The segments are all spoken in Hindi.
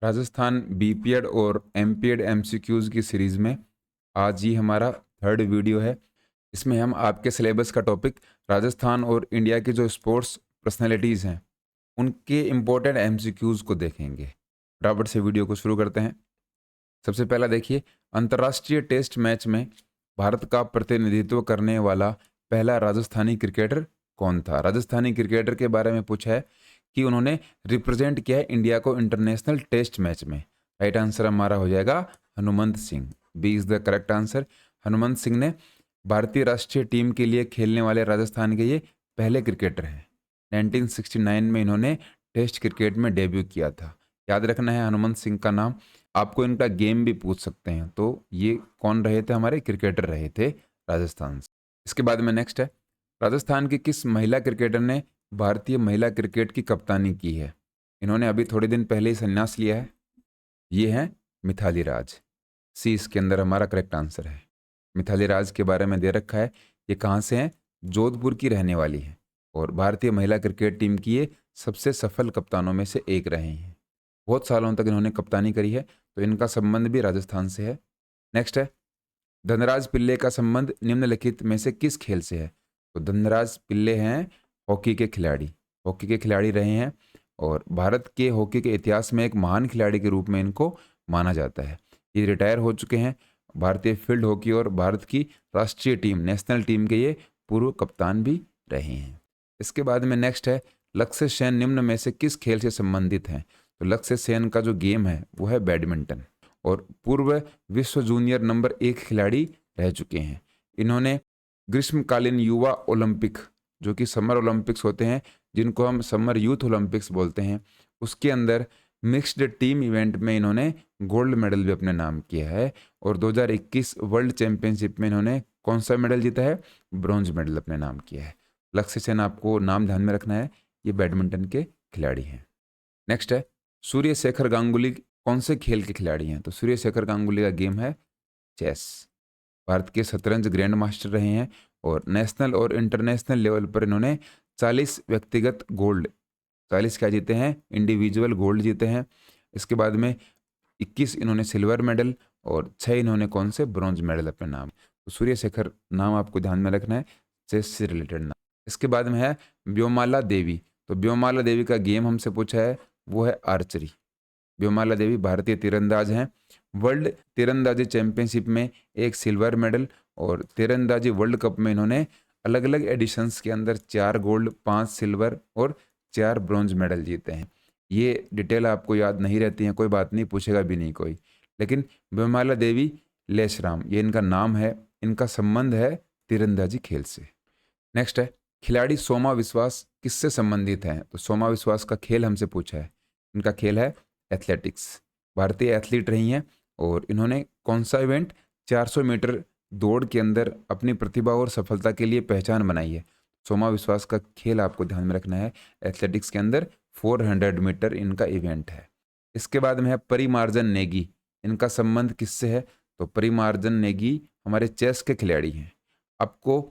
राजस्थान बीपीएड और एमपीएड एमसीक्यूज की सीरीज़ में आज ये हमारा थर्ड वीडियो है। इसमें हम आपके सिलेबस का टॉपिक राजस्थान और इंडिया की जो स्पोर्ट्स पर्सनैलिटीज़ हैं उनके इम्पोर्टेंट एमसीक्यूज को देखेंगे। बराबर से वीडियो को शुरू करते हैं। सबसे पहला देखिए, अंतर्राष्ट्रीय टेस्ट मैच में भारत का प्रतिनिधित्व करने वाला पहला राजस्थानी क्रिकेटर कौन था। राजस्थानी क्रिकेटर के बारे में पूछा है कि उन्होंने रिप्रेजेंट किया है इंडिया को इंटरनेशनल टेस्ट मैच में। राइट आंसर हमारा हो जाएगा Hanumant Singh. B is the correct answer. Hanumant Singh ने भारतीय राष्ट्रीय टीम के लिए खेलने वाले राजस्थान के ये पहले क्रिकेटर हैं। 1969 में इन्होंने टेस्ट क्रिकेट में डेब्यू किया था। याद रखना है हनुमंत सिंह का नाम। आपको इनका गेम भी पूछ सकते हैं। तो ये कौन रहे थे, हमारे क्रिकेटर रहे थे राजस्थान से। इसके बाद में नेक्स्ट है, राजस्थान की किस महिला क्रिकेटर ने भारतीय महिला क्रिकेट की कप्तानी की है। इन्होंने अभी थोड़े दिन पहले ही संन्यास लिया है। ये हैं मिथाली राज। सी इसके अंदर हमारा करेक्ट आंसर है। मिथाली राज के बारे में दे रखा है। ये कहाँ से हैं, जोधपुर की रहने वाली हैं और भारतीय महिला क्रिकेट टीम की ये सबसे सफल कप्तानों में से एक रहे हैं। बहुत सालों तक इन्होंने कप्तानी करी है, तो इनका संबंध भी राजस्थान से है। नेक्स्ट है, धनराज पिल्ले का संबंध निम्नलिखित में से किस खेल से है। तो धनराज पिल्ले हैं हॉकी के खिलाड़ी। हॉकी के खिलाड़ी रहे हैं और भारत के हॉकी के इतिहास में एक महान खिलाड़ी के रूप में इनको माना जाता है। ये रिटायर हो चुके हैं। भारतीय फील्ड हॉकी और भारत की राष्ट्रीय टीम नेशनल टीम के ये पूर्व कप्तान भी रहे हैं। इसके बाद में नेक्स्ट है, लक्ष्य सेन निम्न में से किस खेल से संबंधित हैं। तो लक्ष्य सेन का जो गेम है वो है बैडमिंटन और पूर्व विश्व जूनियर नंबर 1 खिलाड़ी रह चुके हैं। इन्होंने ग्रीष्मकालीन युवा ओलंपिक, जो कि समर ओलंपिक्स होते हैं, जिनको हम समर यूथ ओलंपिक्स बोलते हैं, उसके अंदर मिक्स्ड टीम इवेंट में इन्होंने गोल्ड मेडल भी अपने नाम किया है। और 2021 वर्ल्ड चैंपियनशिप में इन्होंने कौन सा मेडल जीता है, ब्रॉन्ज मेडल अपने नाम किया है। लक्ष्य सेन आपको नाम ध्यान में रखना है, ये बैडमिंटन के खिलाड़ी हैं। नेक्स्ट है, सूर्य शेखर गांगुली कौन से खेल के खिलाड़ी हैं। तो सूर्य शेखर गांगुली का गेम है चेस। भारत के शतरंज ग्रैंड मास्टर रहे हैं और नेशनल और इंटरनेशनल लेवल पर इन्होंने 40 व्यक्तिगत गोल्ड, 40 क्या जीते हैं, इंडिविजुअल गोल्ड जीते हैं। इसके बाद में 21 इन्होंने सिल्वर मेडल और 6 इन्होंने कौन से, ब्रॉन्ज मेडल अपने नाम। तो सूर्य शेखर नाम आपको ध्यान में रखना है, चेस से रिलेटेड नाम। इसके बाद में है व्योमाला देवी। तो व्योमाला देवी का गेम हमसे पूछा है, वो है आर्चरी। व्योमाला देवी भारतीय तीरंदाज हैं। वर्ल्ड तीरंदाजी चैंपियनशिप में एक सिल्वर मेडल और तीरंदाजी वर्ल्ड कप में इन्होंने अलग अलग एडिशंस के अंदर 4 गोल्ड, 5 सिल्वर और 4 ब्रॉन्ज मेडल जीते हैं। ये डिटेल आपको याद नहीं रहती है, कोई बात नहीं, पूछेगा भी नहीं कोई। लेकिन व्योमाला देवी लेशराम ये इनका नाम है। इनका संबंध है तीरंदाजी खेल से। नेक्स्ट है, खिलाड़ी सोमा विश्वास किससे संबंधित हैं। तो सोमा विश्वास का खेल हमसे पूछा है। इनका खेल है एथलेटिक्स। भारतीय एथलीट रही हैं और इन्होंने कौन सा इवेंट, 400 मीटर दौड़ के अंदर अपनी प्रतिभा और सफलता के लिए पहचान बनाई है। सोमा विश्वास का खेल आपको ध्यान में रखना है, एथलेटिक्स के अंदर 400 मीटर इनका इवेंट है। इसके बाद में है परिमार्जन नेगी। इनका संबंध किससे है। तो परिमार्जन नेगी हमारे चेस के खिलाड़ी हैं। आपको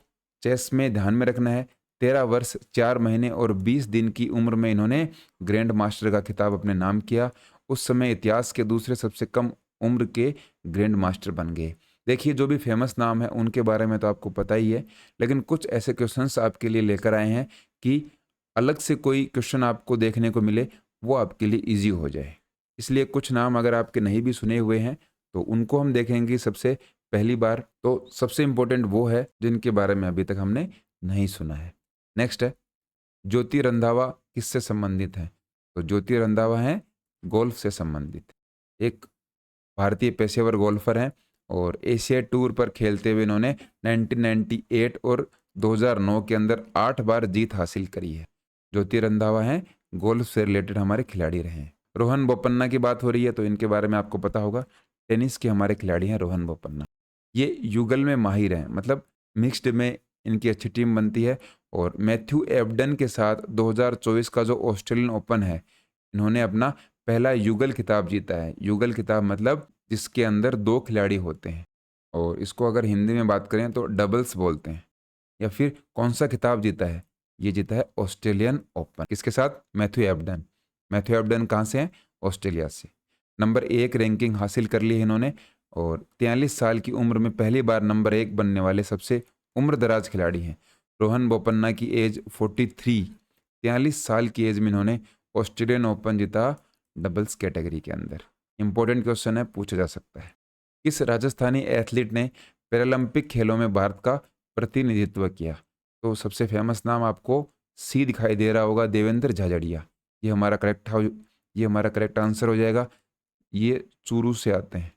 चेस में ध्यान में रखना है, 13 वर्ष 4 महीने और 20 दिन की उम्र में इन्होंने ग्रैंड मास्टर का खिताब अपने नाम किया। उस समय इतिहास के दूसरे सबसे कम उम्र के ग्रैंड मास्टर बन गए। देखिए, जो भी फेमस नाम है उनके बारे में तो आपको पता ही है, लेकिन कुछ ऐसे क्वेश्चंस आपके लिए लेकर आए हैं कि अलग से कोई क्वेश्चन आपको देखने को मिले, वो आपके लिए ईजी हो जाए। इसलिए कुछ नाम अगर आपके नहीं भी सुने हुए हैं तो उनको हम देखेंगे सबसे पहली बार। तो सबसे इम्पोर्टेंट वो है जिनके बारे में अभी तक हमने नहीं सुना है। नेक्स्ट है, ज्योति रंधावा किससे संबंधित है। तो ज्योति रंधावा हैं गोल्फ से संबंधित। एक भारतीय पेशेवर गोल्फर हैं और एशिया टूर पर खेलते हुए इन्होंने 1998 और 2009 के अंदर 8 बार जीत हासिल करी है। ज्योति रंधावा हैं गोल्फ से रिलेटेड हमारे खिलाड़ी रहे हैं। रोहन बोपन्ना की बात हो रही है तो इनके बारे में आपको पता होगा, टेनिस के हमारे खिलाड़ी हैं रोहन बोपन्ना। ये युगल में माहिर हैं, मतलब मिक्स्ड में इनकी अच्छी टीम बनती है। और मैथ्यू एबडन के साथ 2024 का जो ऑस्ट्रेलियन ओपन है, इन्होंने अपना पहला युगल खिताब जीता है। युगल खिताब मतलब जिसके अंदर 2 खिलाड़ी होते हैं, और इसको अगर हिंदी में बात करें तो डबल्स बोलते हैं। या फिर कौन सा खिताब जीता है, ये जीता है ऑस्ट्रेलियन ओपन। किसके साथ, मैथ्यू एबडन। मैथ्यू एबडन कहाँ से हैं, ऑस्ट्रेलिया से। नंबर 1 रैंकिंग हासिल कर ली है इन्होंने और 43 साल की उम्र में पहली बार नंबर 1 बनने वाले सबसे उम्रदराज खिलाड़ी हैं। रोहन बोपन्ना की एज 43, 43 साल की एज में इन्होंने ऑस्ट्रेलियन ओपन जीता डबल्स कैटेगरी के अंदर। इंपॉर्टेंट क्वेश्चन है, पूछा जा सकता है। किस राजस्थानी एथलीट ने पैरालंपिक खेलों में भारत का प्रतिनिधित्व किया? तो सबसे फेमस नाम आपको सी दिखाई दे रहा होगा, देवेंद्र झाझड़िया। ये हमारा करेक्ट आंसर हो जाएगा। ये चूरू से आते हैं।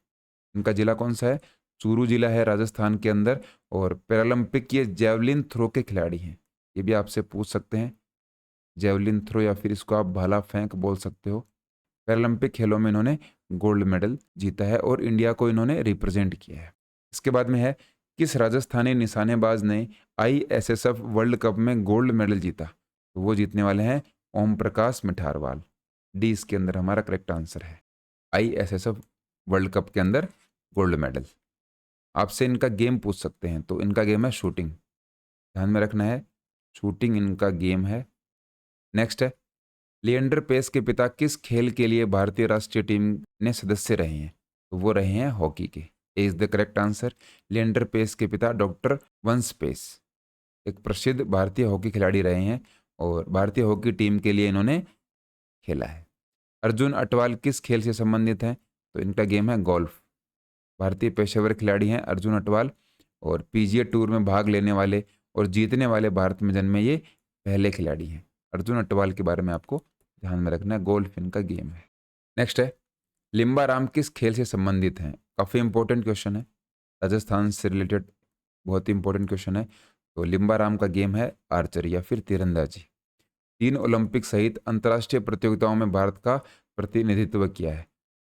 इनका जिला कौन सा है? चूरू जिला है राजस्थान के अंदर। और पैरालंपिक ये जेवलिन थ्रो के खिलाड़ी हैं। ये भी आपसे पूछ सकते हैं, जेवलिन थ्रो या फिर इसको आप भाला फेंक बोल सकते हो। पैरालंपिक खेलों में इन्होंने गोल्ड मेडल जीता है और इंडिया को इन्होंने रिप्रेजेंट किया है। इसके बाद में है, किस राजस्थानी निशानेबाज ने ISSF वर्ल्ड कप में गोल्ड मेडल जीता? तो वो जीतने वाले हैं ओम प्रकाश मिठारवाल। डी इसके अंदर हमारा करेक्ट आंसर है। ISSF वर्ल्ड कप के अंदर गोल्ड मेडल। आपसे इनका गेम पूछ सकते हैं, तो इनका गेम है शूटिंग। ध्यान में रखना है, शूटिंग इनका गेम है। नेक्स्ट है, लिएंडर पेस के पिता किस खेल के लिए भारतीय राष्ट्रीय टीम ने सदस्य रहे हैं? तो वो रहे हैं हॉकी के। A is the correct answer. Leander Paes के पिता डॉक्टर वंश पेस एक प्रसिद्ध भारतीय हॉकी खिलाड़ी रहे हैं और भारतीय हॉकी टीम के लिए इन्होंने खेला है। अर्जुन अटवाल किस खेल से संबंधित हैं? तो इनका गेम है गोल्फ। भारतीय पेशेवर खिलाड़ी हैं अर्जुन अटवाल और PGA टूर में भाग लेने वाले और जीतने वाले भारत में जन्मे ये पहले खिलाड़ी हैं। अर्जुन अटवाल के बारे में आपको ध्यान में रखना है, गोल्फ इनका गेम है। नेक्स्ट है, लिम्बाराम किस खेल से संबंधित हैं? काफ़ी इंपॉर्टेंट क्वेश्चन है, राजस्थान से रिलेटेड बहुत ही इंपॉर्टेंट क्वेश्चन है। तो लिम्बाराम का गेम है आर्चरी या फिर तीरंदाजी। 3 ओलंपिक सहित अंतर्राष्ट्रीय प्रतियोगिताओं में भारत का प्रतिनिधित्व किया है।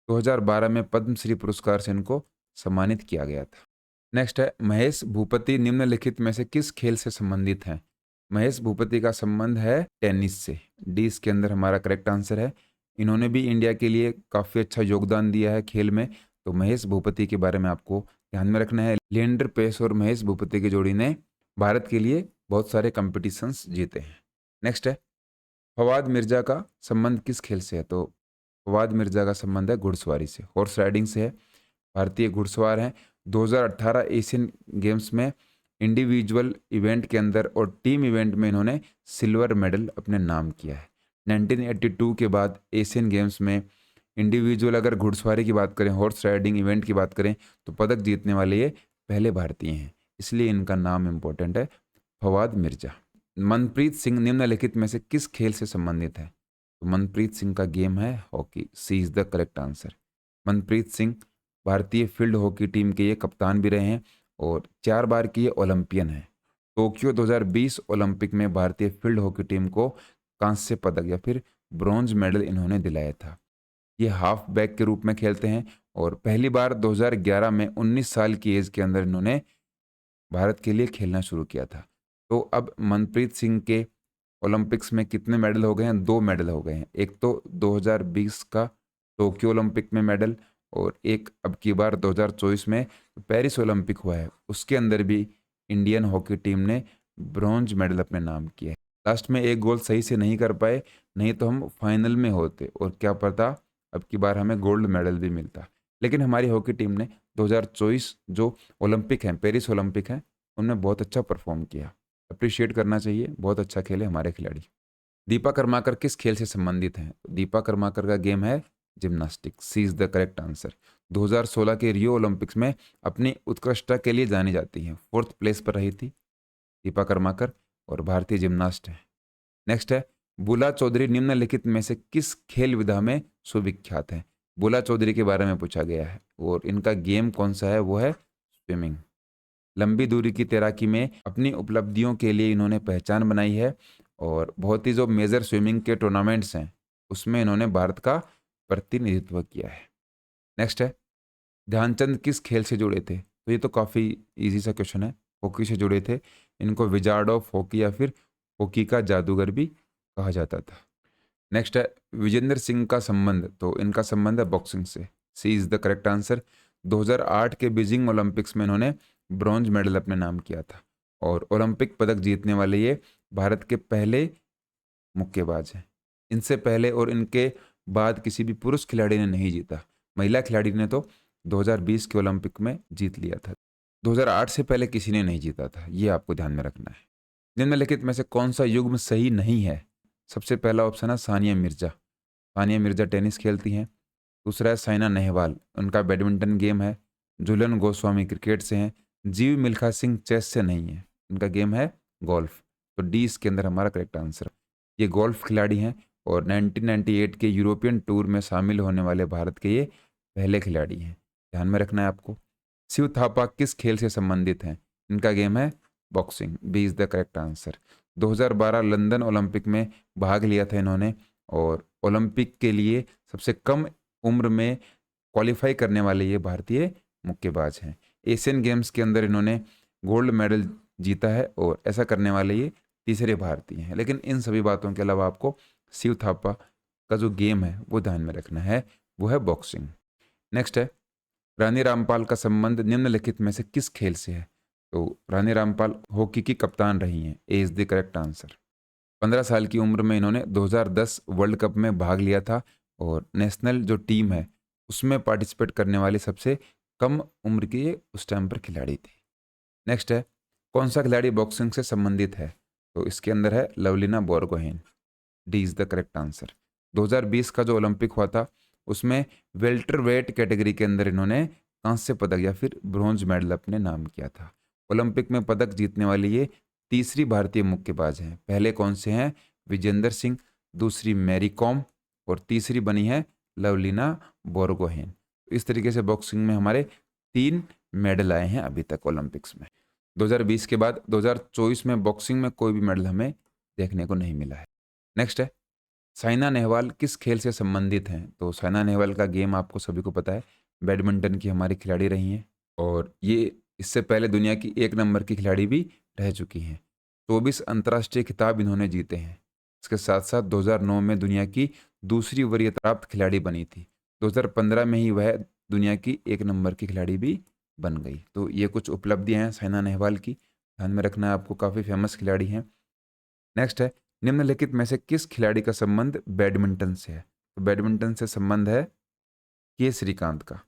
2012 में पद्मश्री पुरस्कार से इनको सम्मानित किया गया था। नेक्स्ट है, महेश भूपति निम्नलिखित में से किस खेल से संबंधित हैं? महेश भूपति का संबंध है टेनिस से। डी इसके अंदर हमारा करेक्ट आंसर है। इन्होंने भी इंडिया के लिए काफ़ी अच्छा योगदान दिया है खेल में। तो महेश भूपति के बारे में आपको ध्यान में रखना है। लिएंडर पेस और महेश भूपति की जोड़ी ने भारत के लिए बहुत सारे कंपटीशंस जीते हैं। नेक्स्ट है, फवाद मिर्जा का संबंध किस खेल से है? तो फवाद मिर्जा का संबंध है घुड़सवारी से, हॉर्स राइडिंग से है। भारतीय घुड़सवार हैं। 2018 एशियन गेम्स में इंडिविजुअल इवेंट के अंदर और टीम इवेंट में इन्होंने सिल्वर मेडल अपने नाम किया है। 1982 के बाद एशियन गेम्स में इंडिविजुअल अगर घुड़सवारी की बात करें, हॉर्स राइडिंग इवेंट की बात करें, तो पदक जीतने वाले ये पहले भारतीय हैं, इसलिए इनका नाम इंपॉर्टेंट है, फवाद मिर्जा। मनप्रीत सिंह निम्नलिखित में से किस खेल से संबंधित है? तो मनप्रीत सिंह का गेम है hockey. C is the correct answer. Manpreet Singh भारतीय फील्ड हॉकी टीम के ये कप्तान भी रहे हैं और 4 बार की ये ओलंपियन है। टोक्यो 2020 ओलंपिक में भारतीय फील्ड हॉकी टीम को कांस्य पदक या फिर ब्रॉन्ज मेडल इन्होंने दिलाया था। ये हाफ बैक के रूप में खेलते हैं और पहली बार 2011 में 19 साल की एज के अंदर इन्होंने भारत के लिए खेलना शुरू किया था। तो अब मनप्रीत सिंह के ओलंपिक्स में कितने मेडल हो गए हैं? 2 मेडल हो गए हैं। एक तो 2020 का टोक्यो ओलंपिक में मेडल और एक अब की बार 2024 में पेरिस ओलंपिक हुआ है, उसके अंदर भी इंडियन हॉकी टीम ने ब्रॉन्ज मेडल अपने नाम किया है। लास्ट में एक गोल सही से नहीं कर पाए, नहीं तो हम फाइनल में होते और क्या पता अब की बार हमें गोल्ड मेडल भी मिलता। लेकिन हमारी हॉकी टीम ने 2024 जो ओलंपिक हैं, पेरिस ओलंपिक हैं, उनमें बहुत अच्छा परफॉर्म किया। अप्रिशिएट करना चाहिए, बहुत अच्छा खेले हमारे खिलाड़ी। दीपा कर्माकर किस खेल से संबंधित हैं? दीपा कर्माकर का गेम है gymnastic. C is the correct answer. 2016 के रियो ओलंपिक्स में अपनी उत्कृष्टता के लिए जानी जाती हैं। 4th प्लेस पर रही थी दीपा कर्माकर और भारतीय जिम्नास्ट है। नेक्स्ट है, बुला चौधरी निम्नलिखित में से किस खेल विधा में सुविख्यात है? बुला चौधरी के बारे में पूछा गया है और इनका गेम कौन सा है? वो है स्विमिंग। लंबी दूरी की तैराकी में अपनी उपलब्धियों के लिए इन्होंने पहचान बनाई है और बहुत ही जो मेजर स्विमिंग के टूर्नामेंट्स हैं उसमें इन्होंने भारत का प्रतिनिधित्व किया है। नेक्स्ट है, ध्यानचंद किस खेल से जुड़े थे? तो ये तो काफ़ी इजी सा क्वेश्चन है, हॉकी से जुड़े थे। इनको विजार्ड ऑफ हॉकी या फिर हॉकी का जादूगर भी कहा जाता था। नेक्स्ट है, विजेंद्र सिंह का संबंध, तो इनका संबंध है बॉक्सिंग से। सी इज द करेक्ट आंसर। 2008 के बीजिंग ओलंपिक्स में इन्होंने ब्रॉन्ज मेडल अपने नाम किया था और ओलंपिक पदक जीतने वाले ये भारत के पहले मुक्केबाज हैं। इनसे पहले और इनके बाद किसी भी पुरुष खिलाड़ी ने नहीं जीता। महिला खिलाड़ी ने तो 2020 के ओलंपिक में जीत लिया था। 2008 से पहले किसी ने नहीं जीता था, ये आपको ध्यान में रखना है। निम्नलिखित में से कौन सा युग्म सही नहीं है? सबसे पहला ऑप्शन है सानिया मिर्जा। सानिया मिर्जा टेनिस खेलती हैं। दूसरा है साइना नेहवाल, उनका बैडमिंटन गेम है। झूलन गोस्वामी क्रिकेट से हैं। जीव मिल्खा सिंह चेस से नहीं है, उनका गेम है गोल्फ। तो डी इसके अंदर हमारा करेक्ट आंसर। ये गोल्फ खिलाड़ी हैं और 1998 के यूरोपियन टूर में शामिल होने वाले भारत के ये पहले खिलाड़ी हैं, ध्यान में रखना है आपको। शिव थापा किस खेल से संबंधित हैं? इनका गेम है boxing. B is the correct answer. 2012 London Olympic में भाग लिया था इन्होंने और ओलंपिक के लिए सबसे कम उम्र में क्वालिफाई करने वाले ये भारतीय मुक्केबाज हैं। एशियन गेम्स के अंदर इन्होंने गोल्ड मेडल जीता है और ऐसा करने वाले ये तीसरे भारतीय हैं। लेकिन इन सभी बातों के अलावा आपको शिव थापा का जो गेम है वो ध्यान में रखना है, वो है बॉक्सिंग। नेक्स्ट है रानी रामपाल का संबंध निम्नलिखित में से किस खेल से है? तो रानी रामपाल हॉकी की कप्तान रही हैं। ए इज द करेक्ट आंसर। 15 साल की उम्र में इन्होंने 2010 वर्ल्ड कप में भाग लिया था और नेशनल जो टीम है उसमें पार्टिसिपेट करने वाली सबसे कम उम्र की ये उस टाइम पर खिलाड़ी थी। नेक्स्ट है कौन सा खिलाड़ी बॉक्सिंग से संबंधित है? तो इसके अंदर है Lovlina Borgohain. D is the correct answer. 2020 का जो ओलंपिक हुआ था उसमें वेल्टर वेट कैटेगरी के अंदर इन्होंने कांस्य पदक या फिर ब्रॉन्ज मेडल अपने नाम किया था। ओलंपिक में पदक जीतने वाली ये तीसरी भारतीय मुक्केबाज हैं। पहले कौन से हैं? विजेंदर सिंह, दूसरी मैरी कॉम और तीसरी बनी है लवलीना बोरगोहेन। इस तरीके से बॉक्सिंग में हमारे 3 मेडल आए हैं अभी तक ओलंपिक्स में। 2020 के बाद 2024 में बॉक्सिंग में कोई भी मेडल हमें देखने को नहीं मिला है। नेक्स्ट है साइना नेहवाल किस खेल से संबंधित हैं? तो साइना नेहवाल का गेम आपको सभी को पता है, बैडमिंटन की हमारी खिलाड़ी रही हैं और ये इससे पहले दुनिया की 1 नंबर की खिलाड़ी भी रह चुकी हैं। 24 अंतर्राष्ट्रीय खिताब इन्होंने जीते हैं। इसके साथ साथ 2009 में दुनिया की दूसरी वरीयता प्राप्त खिलाड़ी बनी थी। 2015 में ही वह दुनिया की 1 नंबर की खिलाड़ी भी बन गई। तो ये कुछ उपलब्धियां हैं साइना नेहवाल की, ध्यान में रखना है आपको, काफ़ी फेमस खिलाड़ी हैं। नेक्स्ट है निम्नलिखित में से किस खिलाड़ी का संबंध बैडमिंटन से है? तो बैडमिंटन से संबंध है के श्रीकांत का।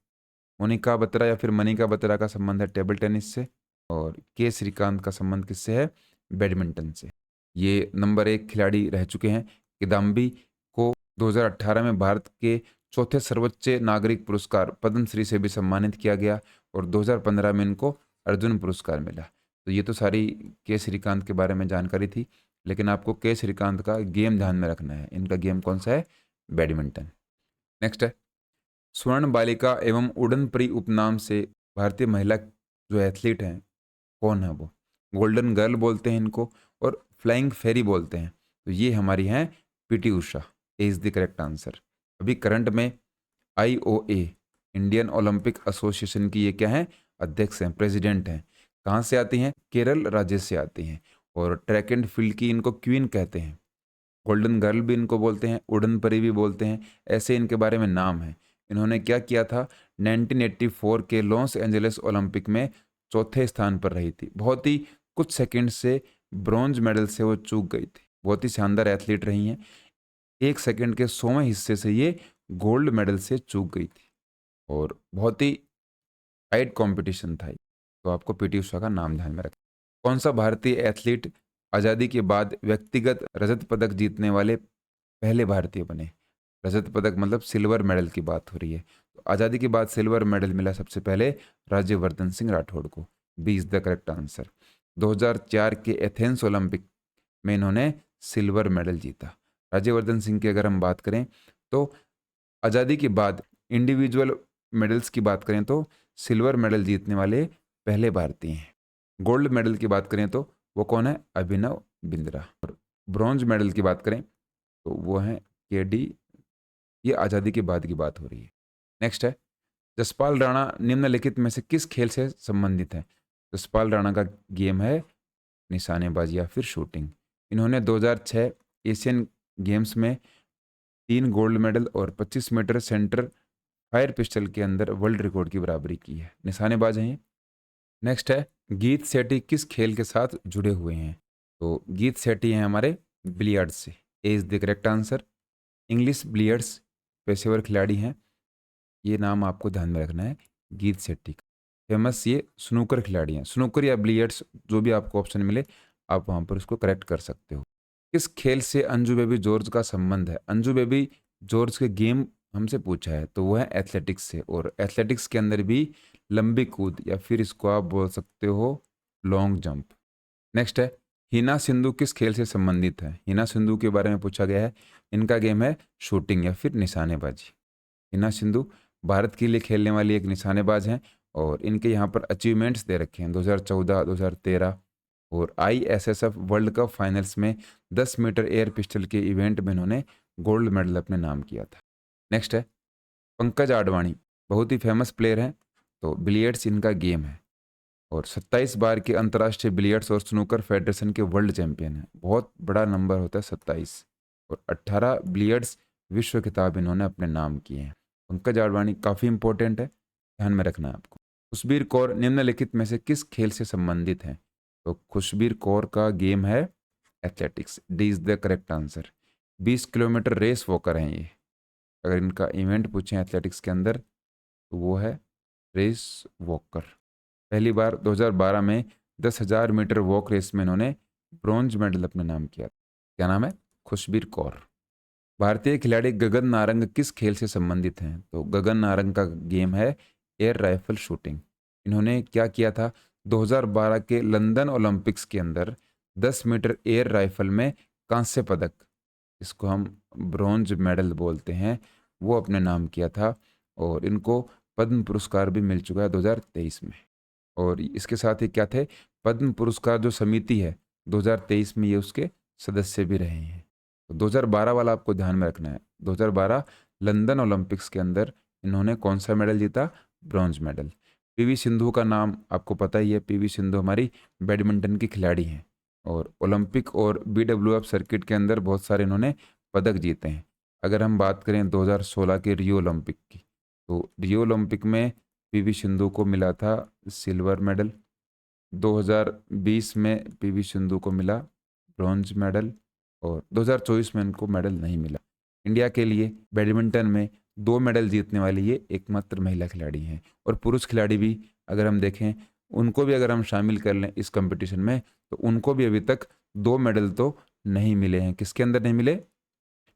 मोनिका बत्रा या फिर मनिका बत्रा का संबंध है टेबल टेनिस से और के श्रीकांत का संबंध किससे है? बैडमिंटन से। ये नंबर 1 खिलाड़ी रह चुके हैं। किदाम्बी को 2018 में भारत के चौथे सर्वोच्च नागरिक पुरस्कार पद्मश्री से भी सम्मानित किया गया और 2015 में इनको अर्जुन पुरस्कार मिला। तो ये तो सारी के श्रीकांत के बारे में जानकारी थी, लेकिन आपको के श्रीकांत का गेम ध्यान में रखना है। इनका गेम कौन सा है? बैडमिंटन। नेक्स्ट है स्वर्ण बालिका एवं उड़नपरी उपनाम से भारतीय महिला जो एथलीट हैं कौन है वो? गोल्डन गर्ल बोलते हैं इनको और फ्लाइंग फेरी बोलते हैं। तो ये हमारी हैं PT Usha. A is the correct answer. अभी करंट में आईओए इंडियन ओलंपिक एसोसिएशन की ये क्या है? अध्यक्ष हैं, प्रेसिडेंट हैं। कहाँ से आती हैं? केरल राज्य से आती हैं और ट्रैक एंड फील्ड की इनको क्वीन कहते हैं। गोल्डन गर्ल भी इनको बोलते हैं, उड़न परी भी बोलते हैं, ऐसे इनके बारे में नाम है। इन्होंने क्या किया था? 1984 के लॉस एंजलिस ओलंपिक में चौथे स्थान पर रही थी। बहुत ही कुछ सेकंड से ब्रॉन्ज मेडल से वो चूक गई थी। बहुत ही शानदार एथलीट रही हैं। 1 सेकंड के 100वें हिस्से से ये गोल्ड मेडल से चूक गई थी और बहुत ही टाइट कंपटीशन था। तो आपको पीटी उषा का नाम ध्यान में रखें। कौन सा भारतीय एथलीट आज़ादी के बाद व्यक्तिगत रजत पदक जीतने वाले पहले भारतीय बने? रजत पदक मतलब सिल्वर मेडल की बात हो रही है। तो आज़ादी के बाद सिल्वर मेडल मिला सबसे पहले राज्यवर्धन सिंह राठौड़ को। B is the correct answer. 2004 के एथेंस ओलंपिक में इन्होंने सिल्वर मेडल जीता। राज्यवर्धन सिंह की अगर हम बात करें तो आज़ादी के बाद इंडिविजुअल मेडल्स की बात करें तो सिल्वर मेडल जीतने वाले पहले भारतीय हैं। गोल्ड मेडल की बात करें तो वो कौन है? अभिनव बिंद्रा। और ब्रॉन्ज मेडल की बात करें तो वो हैं केडी। ये आज़ादी के बाद की बात हो रही है। नेक्स्ट है जसपाल राणा निम्नलिखित में से किस खेल से संबंधित है? जसपाल राणा का गेम है निशानेबाजी या फिर शूटिंग। इन्होंने 2006 एशियन गेम्स में 3 गोल्ड मेडल और 25 मीटर सेंटर फायर पिस्टल के अंदर वर्ल्ड रिकॉर्ड की बराबरी की है। निशानेबाज हैं ये। नेक्स्ट है गीत सेठी किस खेल के साथ जुड़े हुए हैं? तो गीत सेठी हैं हमारे बिलियर्ड्स से। A is the correct answer. English billiards पेशेवर खिलाड़ी हैं। ये नाम आपको ध्यान में रखना है, गीत शेट्टी का। फेमस ये स्नूकर खिलाड़ी हैं, स्नूकर या बिलियर्ड्स, जो भी आपको ऑप्शन मिले आप वहाँ पर उसको करेक्ट कर सकते हो। किस खेल से अंजू बेबी जॉर्ज का संबंध है? अंजू बेबी जॉर्ज के गेम हमसे पूछा है, तो वो है एथलेटिक्स से, और एथलेटिक्स के अंदर भी लंबी कूद या फिर इसको आप बोल सकते हो लॉन्ग जंप। नेक्स्ट है, हिना सिंधु किस खेल से संबंधित है? हिना सिंधु के बारे में पूछा गया है। इनका गेम है शूटिंग या फिर निशानेबाजी। हिना सिंधु भारत के लिए खेलने वाली एक निशानेबाज हैं, और इनके यहाँ पर अचीवमेंट्स दे रखे हैं 2014, 2013 और ISSF वर्ल्ड कप फाइनल्स में 10 मीटर एयर पिस्टल के इवेंट में इन्होंने गोल्ड मेडल अपने नाम किया था। नेक्स्ट है, पंकज आडवाणी बहुत ही फेमस प्लेयर हैं, तो बिलियर्ड्स इनका गेम है, और 27 बार के अंतर्राष्ट्रीय बिलियर्ड्स और स्नूकर फेडरेशन के वर्ल्ड चैंपियन हैं। बहुत बड़ा नंबर होता है 27, और 18 बिलियर्ड्स विश्व खिताब इन्होंने अपने नाम किए हैं। पंकज आडवाणी काफ़ी इंपॉर्टेंट है, ध्यान में रखना है आपको। खुशबीर कौर निम्नलिखित में से किस खेल से संबंधित हैं? तो खुशबीर कौर का गेम है athletics, D is the correct answer. 20 kilometre race walker हैं ये। अगर इनका इवेंट पूछें एथलेटिक्स के अंदर तो वो है रेस वॉकर। पहली बार 2012 में 10,000 मीटर वॉक रेस में इन्होंने ब्रॉन्ज मेडल अपने नाम किया। क्या नाम है? खुशबीर कौर। भारतीय खिलाड़ी गगन नारंग किस खेल से संबंधित हैं? तो गगन नारंग का गेम है एयर राइफल शूटिंग। इन्होंने क्या किया था? 2012 के लंदन ओलंपिक्स के अंदर 10 मीटर एयर राइफल में कांस्य पदक, इसको हम ब्रॉन्ज मेडल बोलते हैं, वो अपने नाम किया था, और इनको पद्म पुरस्कार भी मिल चुका है 2023 में। और इसके साथ ही क्या थे, पद्म पुरस्कार जो समिति है 2023 में ये उसके सदस्य भी रहे हैं। तो 2012 वाला आपको ध्यान में रखना है। 2012 लंदन ओलंपिक्स के अंदर इन्होंने कौन सा मेडल जीता? Bronze medal. पीवी सिंधु का नाम आपको पता ही है, पीवी सिंधु हमारी बैडमिंटन की खिलाड़ी हैं, और ओलंपिक और BWF सर्किट के अंदर बहुत सारे इन्होंने पदक जीते हैं। अगर हम बात करें 2016 के रियो ओलंपिक की, तो रियो ओलंपिक में पीवी सिंधु को मिला था सिल्वर मेडल। 2020 में पीवी सिंधु को मिला ब्रॉन्ज मेडल, और 2024 में इनको मेडल नहीं मिला। इंडिया के लिए बैडमिंटन में 2 मेडल जीतने वाली ये एकमात्र महिला खिलाड़ी हैं। और पुरुष खिलाड़ी भी अगर हम देखें, उनको भी अगर हम शामिल कर लें इस कंपटीशन में, तो उनको भी अभी तक 2 मेडल तो नहीं मिले हैं। किसके अंदर नहीं मिले?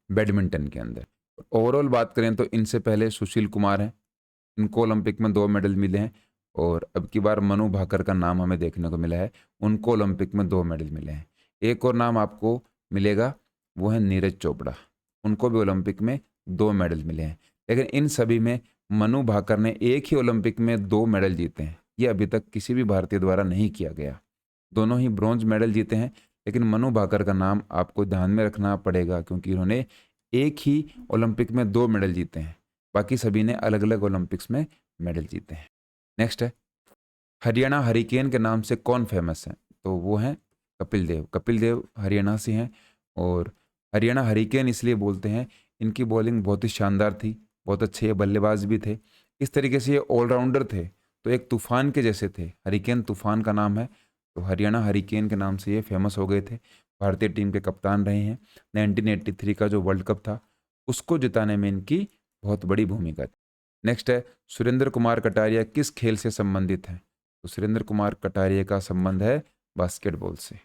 बैडमिंटन के अंदर। ओवरऑल बात करें तो इनसे पहले सुशील कुमार हैं, इनको ओलंपिक में 2 मेडल मिले हैं, और अब की बार मनु भाकर का नाम हमें देखने को मिला है, उनको ओलंपिक में 2 मेडल मिले हैं। एक और नाम आपको मिलेगा, वो है नीरज चोपड़ा, उनको भी ओलंपिक में 2 मेडल मिले हैं। लेकिन इन सभी में मनु भाकर ने एक ही ओलंपिक में 2 मेडल जीते हैं, ये अभी तक किसी भी भारतीय द्वारा नहीं किया गया। दोनों ही ब्रॉन्ज मेडल जीते हैं, लेकिन मनु भाकर का नाम आपको ध्यान में रखना पड़ेगा, क्योंकि उन्होंने एक ही ओलंपिक में 2 मेडल जीते हैं, बाकी सभी ने अलग अलग ओलंपिक्स में मेडल जीते हैं। नेक्स्ट है, हरियाणा हरिकेन के नाम से कौन फेमस है? तो वो हैं कपिल देव। कपिल देव हरियाणा से हैं, और हरियाणा हरिकेन इसलिए बोलते हैं, इनकी बॉलिंग बहुत ही शानदार थी, बहुत अच्छे बल्लेबाज भी थे। इस तरीके से ये ऑलराउंडर थे, तो एक तूफान के जैसे थे। हरिकेन तूफान का नाम है, तो हरियाणा हरिकेन के नाम से ये फेमस हो गए थे। भारतीय टीम के कप्तान रहे हैं। 1983 का जो वर्ल्ड कप था उसको जिताने में इनकी बहुत बड़ी भूमिका थी। नेक्स्ट है, सुरेंद्र कुमार कटारिया किस खेल से संबंधित हैं? तो सुरेंद्र कुमार कटारिया का संबंध है बास्केटबॉल से।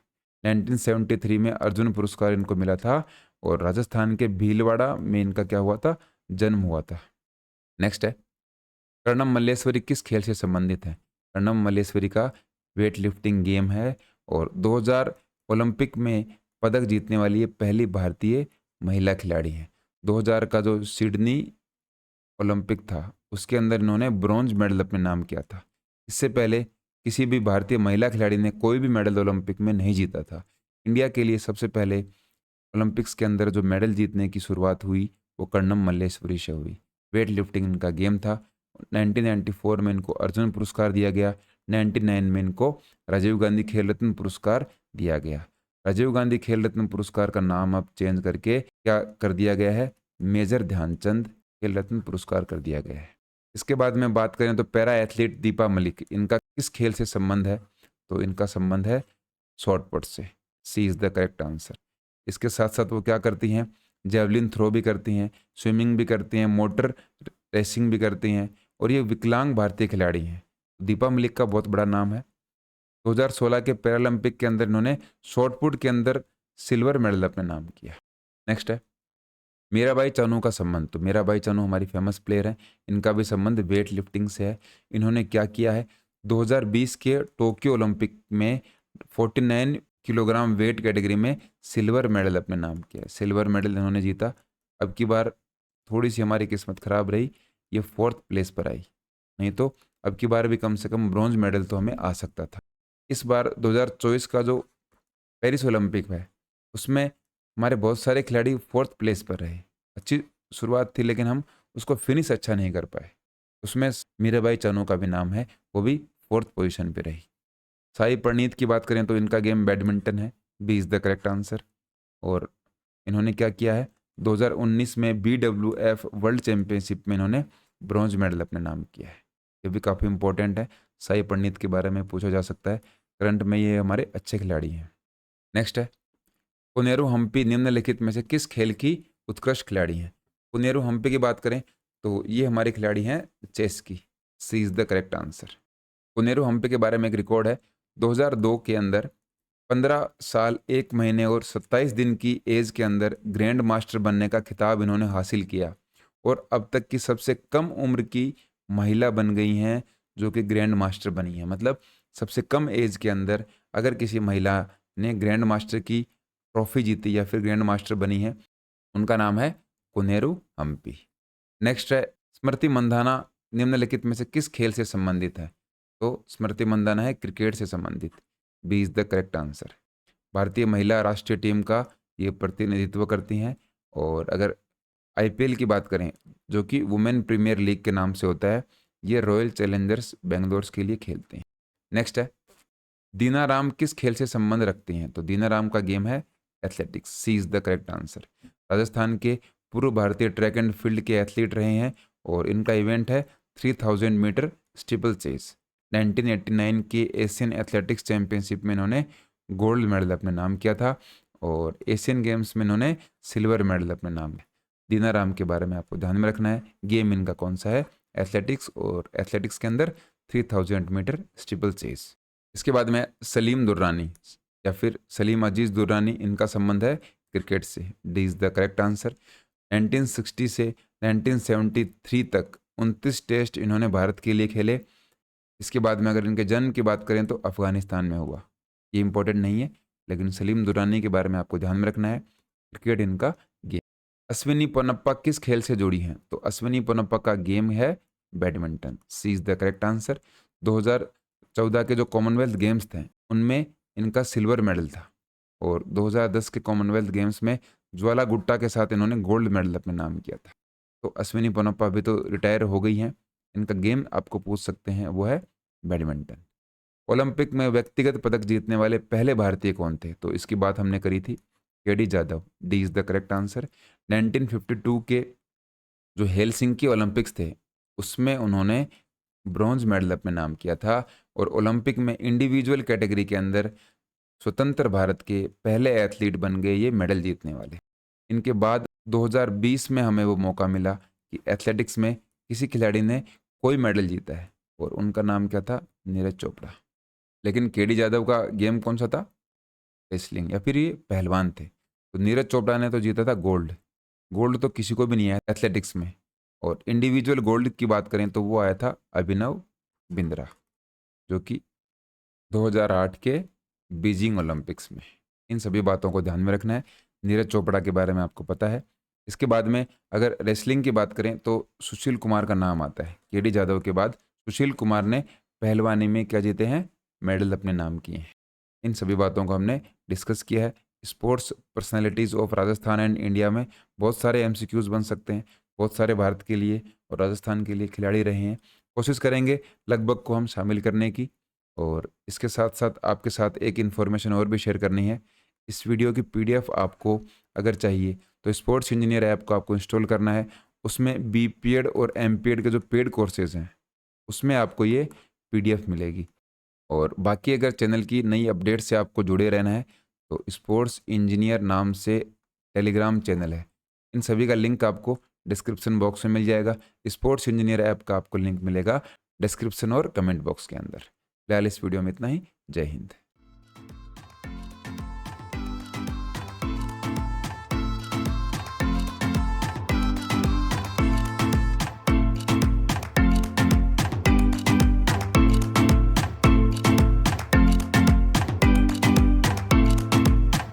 1973 में अर्जुन पुरस्कार इनको मिला था, और राजस्थान के भीलवाड़ा में इनका क्या हुआ था? जन्म हुआ था। नेक्स्ट है, कर्णम मल्लेश्वरी किस खेल से संबंधित है? कर्णम मल्लेश्वरी का वेट लिफ्टिंग गेम है, और 2000 ओलंपिक में पदक जीतने वाली ये पहली भारतीय महिला खिलाड़ी हैं। 2000 का जो सिडनी ओलंपिक था उसके अंदर इन्होंने ब्रॉन्ज मेडल अपने नाम किया था। इससे पहले किसी भी भारतीय महिला खिलाड़ी ने कोई भी मेडल ओलंपिक में नहीं जीता था। इंडिया के लिए सबसे पहले ओलंपिक्स के अंदर जो मेडल जीतने की शुरुआत हुई वो कर्णम मल्लेश्वरी से हुई। वेट लिफ्टिंग इनका गेम था। 1994 में इनको अर्जुन पुरस्कार दिया गया। 99 में इनको राजीव गांधी खेल रत्न पुरस्कार दिया गया। राजीव गांधी खेल रत्न पुरस्कार का नाम अब चेंज करके क्या कर दिया गया है? मेजर ध्यानचंद खेल रत्न पुरस्कार कर दिया गया है। इसके बाद में बात करें तो पैरा एथलीट दीपा मलिक, इनका किस खेल से संबंध है? तो इनका संबंध है शॉर्ट पुट से। सी इज द करेक्ट आंसर। इसके साथ साथ वो क्या करती हैं? जेवलिन थ्रो भी करती हैं, स्विमिंग भी करती हैं, मोटर रेसिंग भी करती हैं और ये विकलांग भारतीय खिलाड़ी हैं। दीपा मलिक का बहुत बड़ा नाम है। 2016 के पैरालंपिक के अंदर इन्होंने शॉटपुट के अंदर सिल्वर मेडल अपने नाम किया। नेक्स्ट है मीराबाई चानू का संबंध। तो मीराबाई चानू हमारी फेमस प्लेयर हैं, इनका भी संबंध वेट लिफ्टिंग से है। इन्होंने क्या किया है, 2020 के टोक्यो ओलंपिक में 49 किलोग्राम वेट कैटेगरी में सिल्वर मेडल अपने नाम किया। सिल्वर मेडल इन्होंने जीता। अब की बार थोड़ी सी हमारी किस्मत खराब रही, ये 4th प्लेस पर आई, नहीं तो अब की बार भी कम से कम ब्रॉन्ज मेडल तो हमें आ सकता था। इस बार 2024 का जो पेरिस ओलंपिक है उसमें हमारे बहुत सारे खिलाड़ी 4th प्लेस पर रहे। अच्छी शुरुआत थी लेकिन हम उसको फिनिश अच्छा नहीं कर पाए। उसमें मीराबाई चानू का भी नाम है, वो भी 4th पोजीशन पे रही। साई प्रणीत की बात करें तो इनका गेम बैडमिंटन है, B is the correct answer. और इन्होंने क्या किया है, 2019 में BWF वर्ल्ड चैंपियनशिप में इन्होंने ब्रॉन्ज मेडल अपने नाम किया है। ये भी काफ़ी इंपॉर्टेंट है, साई प्रणीत के बारे में पूछा जा सकता है, करंट में ये हमारे अच्छे खिलाड़ी हैं। नेक्स्ट है कोनेरू हम्पी निम्नलिखित में से किस खेल की उत्कृष्ट खिलाड़ी हैं। कोनेरू हम्पी की बात करें तो ये हमारे खिलाड़ी हैं चेस की, C is the correct answer. Koneru Humpy के बारे में एक रिकॉर्ड है, 2002 के अंदर 15 साल 1 महीने और 27 दिन की एज के अंदर ग्रैंड मास्टर बनने का खिताब इन्होंने हासिल किया और अब तक की सबसे कम उम्र की महिला बन गई हैं जो कि ग्रैंड मास्टर बनी है। मतलब सबसे कम एज के अंदर अगर किसी महिला ने ग्रैंड मास्टर की ट्रॉफी जीती या फिर ग्रैंड मास्टर बनी है, उनका नाम है कोनेरू हम्पी। नेक्स्ट है स्मृति मंधाना निम्नलिखित में से किस खेल से संबंधित है। तो स्मृति मंधाना है क्रिकेट से संबंधित, B is the correct answer. भारतीय महिला राष्ट्रीय टीम का ये प्रतिनिधित्व करती हैं। और अगर IPL की बात करें जो कि वुमेन प्रीमियर लीग के नाम से होता है, ये रॉयल चैलेंजर्स बेंगलोर के लिए खेलते हैं। नेक्स्ट है दीना राम किस खेल से संबंध रखती हैं। तो दीना राम का गेम है athletics, C is the correct answer. Rajasthan के पूर्व भारतीय ट्रैक एंड फील्ड के एथलीट रहे हैं और इनका इवेंट है 3000 मीटर स्टीपल चेस। 1989 के एशियन एथलेटिक्स चैंपियनशिप में इन्होंने गोल्ड मेडल अपने नाम किया था और एशियन गेम्स में इन्होंने सिल्वर मेडल अपने नाम किया। दीना राम के बारे में आपको ध्यान में रखना है, गेम इनका कौन सा है, एथलेटिक्स, और एथलेटिक्स के अंदर 3000 मीटर स्टीपल चेस। इसके बाद में सलीम दुर्रानी या फिर सलीम अजीज़ दुर्रानी, इनका संबंध है क्रिकेट से, D is the correct answer. 1960 से 1973 तक 29 टेस्ट इन्होंने भारत के लिए खेले। इसके बाद में अगर इनके जन्म की बात करें तो अफगानिस्तान में हुआ, ये इंपॉर्टेंट नहीं है, लेकिन सलीम दुर्रानी के बारे में आपको ध्यान में रखना है, क्रिकेट इनका गेम। अश्विनी पोनप्पा किस खेल से जुड़ी हैं। तो अश्विनी पोनप्पा का गेम है badminton, C is the correct answer. 2014 के जो कॉमनवेल्थ गेम्स थे उनमें इनका सिल्वर मेडल था और 2010 के कॉमनवेल्थ गेम्स में ज्वाला गुट्टा के साथ इन्होंने गोल्ड मेडल अपने नाम किया था। तो अश्विनी पोनप्पा अभी तो रिटायर हो गई हैं, इनका गेम आपको पूछ सकते हैं वो है बैडमिंटन। ओलंपिक में व्यक्तिगत पदक जीतने वाले पहले भारतीय कौन थे। तो इसकी बात हमने करी थी, KD Jadhav, D is the correct answer. 1952 के जो हेलसिंकी ओलंपिक्स थे उसमें उन्होंने ब्रॉन्ज मेडल अपने नाम किया था और ओलंपिक में इंडिविजुअल कैटेगरी के अंदर स्वतंत्र भारत के पहले एथलीट बन गए ये मेडल जीतने वाले। इनके बाद 2020 में हमें वो मौका मिला कि एथलेटिक्स में किसी खिलाड़ी ने कोई मेडल जीता है और उनका नाम क्या था, नीरज चोपड़ा। लेकिन KD जाधव का गेम कौन सा था, रेसलिंग, या फिर ये पहलवान थे। तो नीरज चोपड़ा ने तो जीता था गोल्ड, गोल्ड तो किसी को भी नहीं आया एथलेटिक्स में। और इंडिविजुअल गोल्ड की बात करें तो वो आया था अभिनव बिंद्रा जो कि 2008 के बीजिंग ओलंपिक्स में। इन सभी बातों को ध्यान में रखना है, नीरज चोपड़ा के बारे में आपको पता है। इसके बाद में अगर रेसलिंग की बात करें तो सुशील कुमार का नाम आता है, KD जाधव के बाद सुशील कुमार ने पहलवानी में क्या जीते हैं, मेडल अपने नाम किए हैं। इन सभी बातों को हमने डिस्कस किया है। Sports personalities of Rajasthan and India में बहुत सारे MCQs बन सकते हैं, बहुत सारे भारत के लिए और राजस्थान के लिए खिलाड़ी रहे हैं। कोशिश करेंगे लगभग को हम शामिल करने की। और इसके साथ साथ आपके साथ एक इन्फॉर्मेशन और भी शेयर करनी है, इस वीडियो की PDF आपको अगर चाहिए तो स्पोर्ट्स इंजीनियर ऐप को आपको इंस्टॉल करना है। उसमें BPED और MPED के जो पेड कोर्सेज हैं उसमें आपको ये PDF मिलेगी। और बाकी अगर चैनल की नई अपडेट से आपको जुड़े रहना है तो स्पोर्ट्स इंजीनियर नाम से टेलीग्राम चैनल है, इन सभी का लिंक आपको डिस्क्रिप्शन बॉक्स में मिल जाएगा। स्पोर्ट्स इंजीनियर ऐप का आपको लिंक मिलेगा डिस्क्रिप्शन और कमेंट बॉक्स के अंदर। फिलहाल इस वीडियो में इतना ही। जय हिंद।